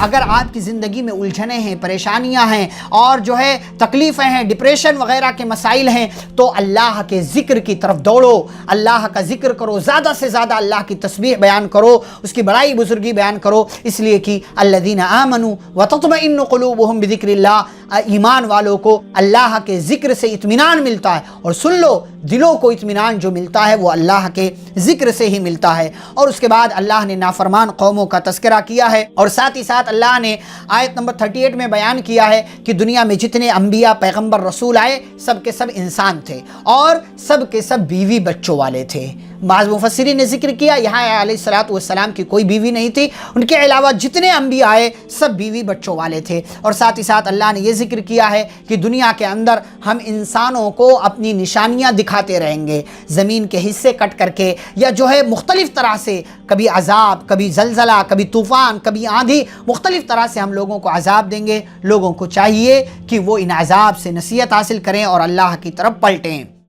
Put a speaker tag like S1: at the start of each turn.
S1: اگر آپ کی زندگی میں الجھنیں ہیں، پریشانیاں ہیں اور جو ہے تکلیفیں ہیں، ڈپریشن وغیرہ کے مسائل ہیں، تو اللہ کے ذکر کی طرف دوڑو، اللہ کا ذکر کرو، زیادہ سے زیادہ اللہ کی تسبیح بیان کرو، اس کی بڑائی بزرگی بیان کرو، اس لیے کہ الذین آمنوا وتطمئن قلوبہم بذکر اللہ، ایمان والوں کو اللہ کے ذکر سے اطمینان ملتا ہے، اور سن لو دلوں کو اطمینان جو ملتا ہے وہ اللہ کے ذکر سے ہی ملتا ہے۔ اور اس کے بعد اللہ نے نافرمان قوموں کا تذکرہ کیا ہے، اور ساتھ ہی ساتھ اللہ نے آیت نمبر 38 میں بیان کیا ہے کہ دنیا میں جتنے انبیاء پیغمبر رسول آئے سب کے سب انسان تھے، اور سب کے سب بیوی بچوں والے تھے۔ بعض مفسرین نے ذکر کیا یہاں علیہ الصلوۃ والسلام کی کوئی بیوی نہیں تھی، ان کے علاوہ جتنے انبیاء آئے سب بیوی بچوں والے تھے۔ اور ساتھ ہی ساتھ اللہ نے یہ ذکر کیا ہے کہ دنیا کے اندر ہم انسانوں کو اپنی نشانیاں دکھاتے رہیں گے، زمین کے حصے کٹ کر کے، یا جو ہے مختلف طرح سے، کبھی عذاب، کبھی زلزلہ، کبھی طوفان، کبھی آندھی، مختلف طرح سے ہم لوگوں کو عذاب دیں گے۔ لوگوں کو چاہیے کہ وہ ان عذاب سے نصیحت حاصل کریں اور اللہ کی طرف پلٹیں۔